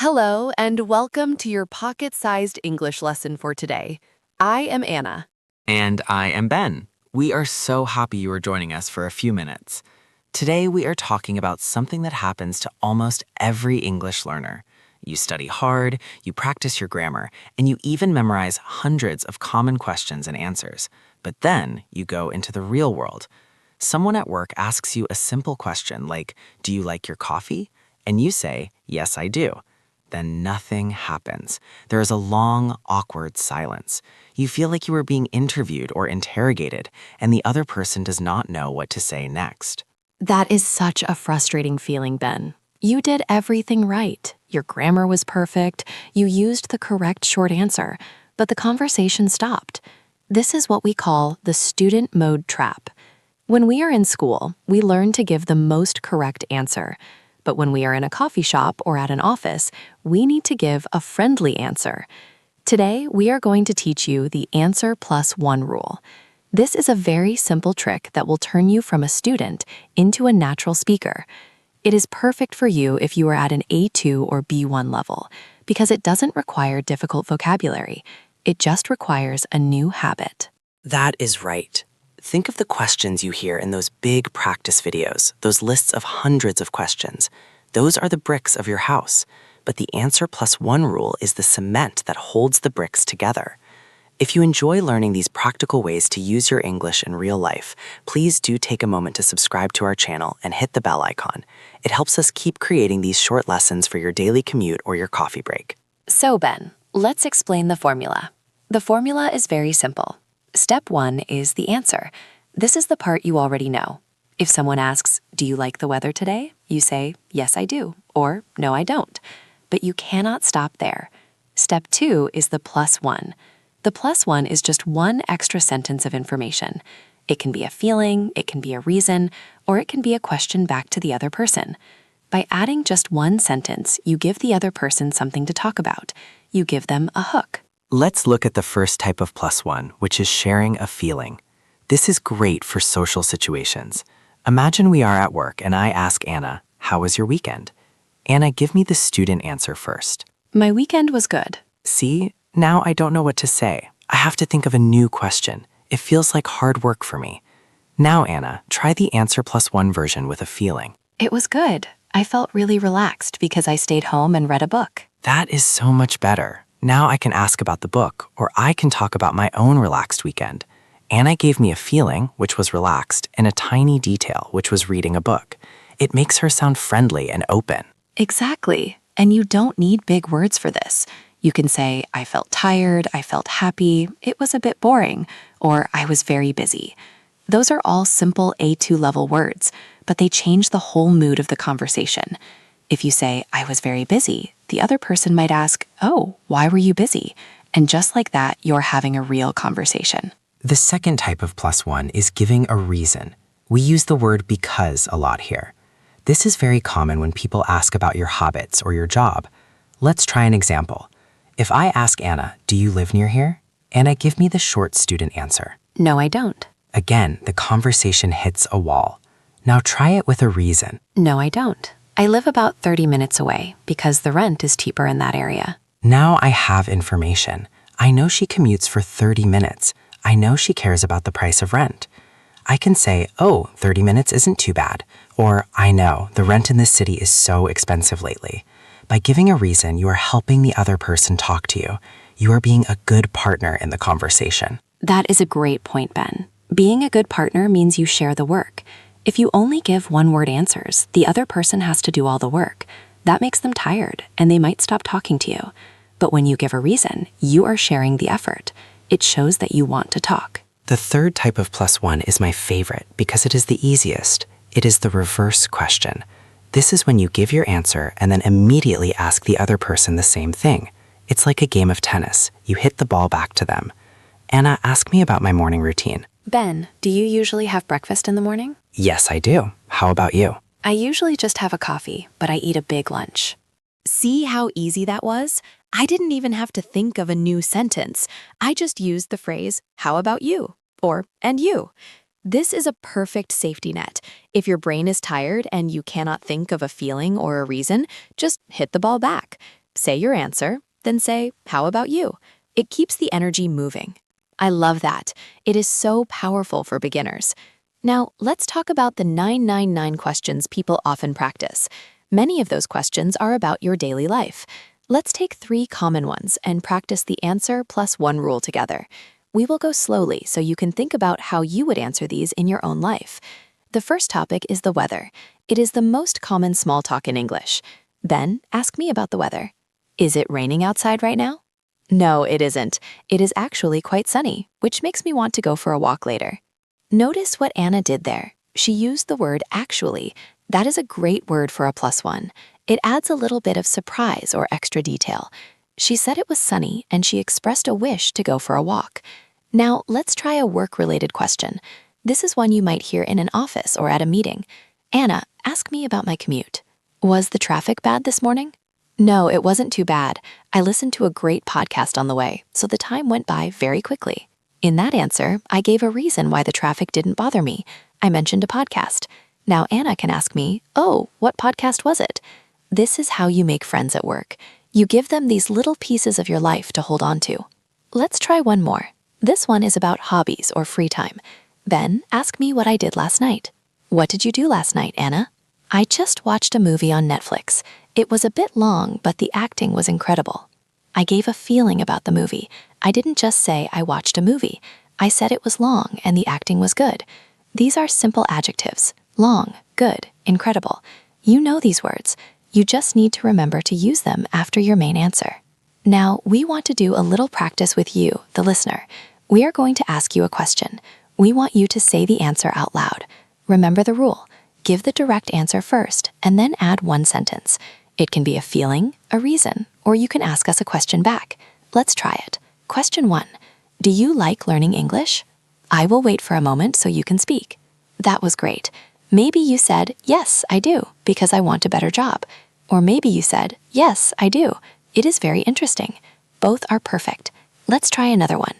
Hello, and welcome to your pocket-sized English lesson for today. I am Anna. And I am Ben. We are so happy you are joining us for a few minutes. Today we are talking about something that happens to almost every English learner. You study hard, you practice your grammar, and you even memorize hundreds of common questions and answers. But then you go into the real world. Someone at work asks you a simple question like, "Do you like your coffee?" And you say, "Yes, I do." Then nothing happens. There is a long, awkward silence. You feel like you are being interviewed or interrogated, and the other person does not know what to say next. That is such a frustrating feeling, Ben. You did everything right. Your grammar was perfect. You used the correct short answer, but the conversation stopped. This is what we call the student mode trap. When we are in school, we learn to give the most correct answer. But when we are in a coffee shop or at an office, we need to give a friendly answer. Today, we are going to teach you the answer plus one rule. This is a very simple trick that will turn you from a student into a natural speaker. It is perfect for you if you are at an A2 or B1 level, because it doesn't require difficult vocabulary. It just requires a new habit. That is right. Think of the questions you hear in those big practice videos, those lists of hundreds of questions. Those are the bricks of your house. But the answer plus one rule is the cement that holds the bricks together. If you enjoy learning these practical ways to use your English in real life, please do take a moment to subscribe to our channel and hit the bell icon. It helps us keep creating these short lessons for your daily commute or your coffee break. So, Ben, let's explain the formula. The formula is very simple. Step 1 is the answer. This is the part you already know. If someone asks, "Do you like the weather today?" you say, "Yes, I do," or "No, I don't." But you cannot stop there. Step 2 is the plus one. The plus one is just one extra sentence of information. It can be a feeling, it can be a reason, or it can be a question back to the other person. By adding just one sentence, you give the other person something to talk about. You give them a hook. Let's look at the first type of plus one, which is sharing a feeling. This is great for social situations. Imagine we are at work and I ask Anna, "How was your weekend?" Anna, give me the student answer first. My weekend was good. See, now I don't know what to say. I have to think of a new question. It feels like hard work for me. Now, Anna, try the answer plus one version with a feeling. It was good. I felt really relaxed because I stayed home and read a book. That is so much better. Now I can ask about the book, or I can talk about my own relaxed weekend. Anna gave me a feeling, which was relaxed, and a tiny detail, which was reading a book. It makes her sound friendly and open. Exactly. And you don't need big words for this. You can say, "I felt tired, I felt happy, it was a bit boring," or "I was very busy." Those are all simple A2 level words, but they change the whole mood of the conversation. If you say, "I was very busy," the other person might ask, "Oh, why were you busy?" And just like that, you're having a real conversation. The second type of plus one is giving a reason. We use the word because a lot here. This is very common when people ask about your habits or your job. Let's try an example. If I ask Anna, "Do you live near here?" Anna, give me the short student answer. "No, I don't." Again, the conversation hits a wall. Now try it with a reason. "No, I don't. I live about 30 minutes away because the rent is cheaper in that area." Now I have information. I know she commutes for 30 minutes. I know she cares about the price of rent. I can say, "Oh, 30 minutes isn't too bad." Or, "I know, the rent in this city is so expensive lately." By giving a reason, you are helping the other person talk to you. You are being a good partner in the conversation. That is a great point, Ben. Being a good partner means you share the work. If you only give one-word answers, the other person has to do all the work. That makes them tired, and they might stop talking to you. But when you give a reason, you are sharing the effort. It shows that you want to talk. The third type of plus one is my favorite because it is the easiest. It is the reverse question. This is when you give your answer and then immediately ask the other person the same thing. It's like a game of tennis. You hit the ball back to them. Anna, ask me about my morning routine. Ben, do you usually have breakfast in the morning? Yes, I do. How about you? I usually just have a coffee, but I eat a big lunch. See how easy that was? I didn't even have to think of a new sentence. I just used the phrase, "How about you?" or "and you." This is a perfect safety net. If your brain is tired and you cannot think of a feeling or a reason, just hit the ball back. Say your answer, then say, how about you? It keeps the energy moving. I love that. It is so powerful for beginners. Now, let's talk about the 999 questions people often practice. Many of those questions are about your daily life. Let's take 3 common ones and practice the answer plus 1 rule together. We will go slowly so you can think about how you would answer these in your own life. The first topic is the weather. It is the most common small talk in English. Ben, ask me about the weather. Is it raining outside right now? No, it isn't. It is actually quite sunny, which makes me want to go for a walk later. Notice what Anna did there. She used the word actually. That is a great word for a +1. It adds a little bit of surprise or extra detail. She said it was sunny and she expressed a wish to go for a walk. Now, let's try a work-related question. This is one you might hear in an office or at a meeting. Anna, ask me about my commute. Was the traffic bad this morning? No, it wasn't too bad. I listened to a great podcast on the way, so the time went by very quickly. In that answer, I gave a reason why the traffic didn't bother me. I mentioned a podcast. Now Anna can ask me, oh, what podcast was it? This is how you make friends at work. You give them these little pieces of your life to hold on to. Let's try one more. This one is about hobbies or free time. Ben, ask me what I did last night. What did you do last night, Anna? I just watched a movie on Netflix. It was a bit long, but the acting was incredible. I gave a feeling about the movie. I didn't just say I watched a movie. I said it was long and the acting was good. These are simple adjectives. Long, good, incredible. You know these words. You just need to remember to use them after your main answer. Now, we want to do a little practice with you, the listener. We are going to ask you a question. We want you to say the answer out loud. Remember the rule. Give the direct answer first and then add 1 sentence. It can be a feeling, a reason, or you can ask us a question back. Let's try it. Question 1. Do you like learning English? I will wait for a moment so you can speak. That was great. Maybe you said, yes, I do, because I want a better job. Or maybe you said, yes, I do. It is very interesting. Both are perfect. Let's try another one.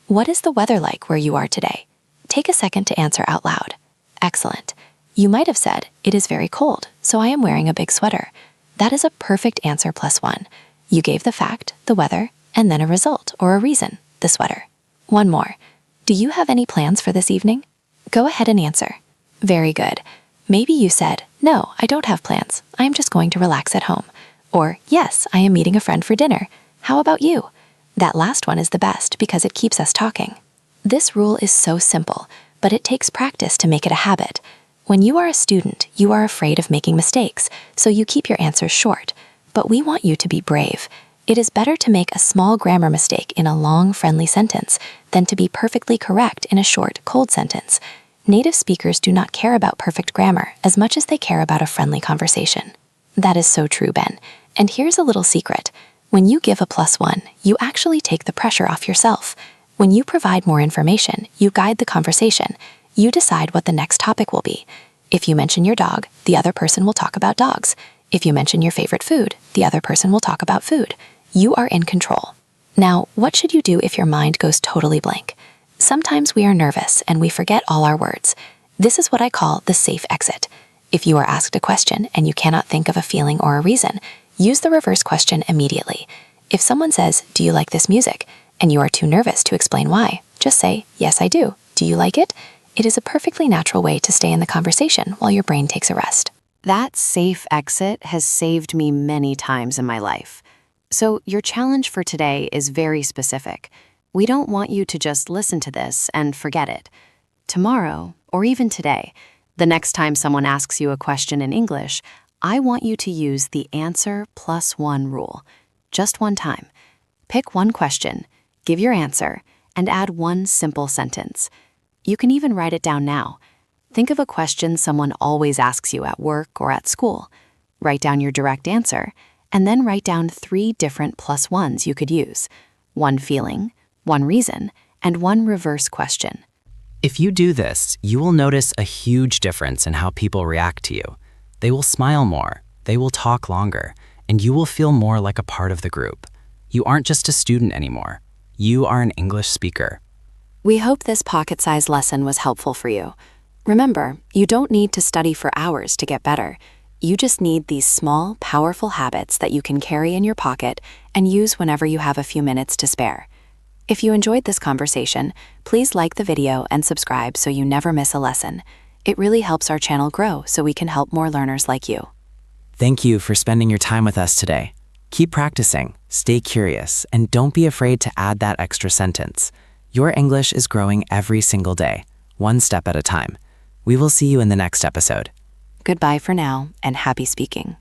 What is the weather like where you are today? Take a second to answer out loud. Excellent. You might have said, it is very cold, so I am wearing a big sweater. That is a perfect answer +1. You gave the fact, the weather, and then a result or a reason, the sweater. One more. Do you have any plans for this evening? Go ahead and answer. Very good. Maybe you said, no, I don't have plans. I am just going to relax at home. Or, yes, I am meeting a friend for dinner. How about you? That last one is the best because it keeps us talking. This rule is so simple, but it takes practice to make it a habit. When you are a student, you are afraid of making mistakes, so you keep your answers short. But we want you to be brave. It is better to make a small grammar mistake in a long, friendly sentence than to be perfectly correct in a short, cold sentence. Native speakers do not care about perfect grammar as much as they care about a friendly conversation. That is so true, Ben. And here's a little secret. When you give a +1, you actually take the pressure off yourself. When you provide more information, you guide the conversation. You decide what the next topic will be. If you mention your dog, the other person will talk about dogs. If you mention your favorite food, the other person will talk about food. You are in control. Now, what should you do if your mind goes totally blank? Sometimes we are nervous and we forget all our words. This is what I call the safe exit. If you are asked a question and you cannot think of a feeling or a reason, use the reverse question immediately. If someone says, do you like this music? And you are too nervous to explain why, just say, yes, I do. Do you like it? It is a perfectly natural way to stay in the conversation while your brain takes a rest. That safe exit has saved me many times in my life. So your challenge for today is very specific. We don't want you to just listen to this and forget it. Tomorrow, or even today, the next time someone asks you a question in English, I want you to use the answer +1 rule. Just one time. Pick one question, give your answer, and add 1 simple sentence. You can even write it down now. Think of a question someone always asks you at work or at school. Write down your direct answer, and then write down 3 different +1s you could use. 1 feeling, 1 reason, and 1 reverse question. If you do this, you will notice a huge difference in how people react to you. They will smile more, they will talk longer, and you will feel more like a part of the group. You aren't just a student anymore. You are an English speaker. We hope this pocket-sized lesson was helpful for you. Remember, you don't need to study for hours to get better. You just need these small, powerful habits that you can carry in your pocket and use whenever you have a few minutes to spare. If you enjoyed this conversation, please like the video and subscribe so you never miss a lesson. It really helps our channel grow so we can help more learners like you. Thank you for spending your time with us today. Keep practicing, stay curious, and don't be afraid to add that extra sentence. Your English is growing every single day, one step at a time. We will see you in the next episode. Goodbye for now, and happy speaking.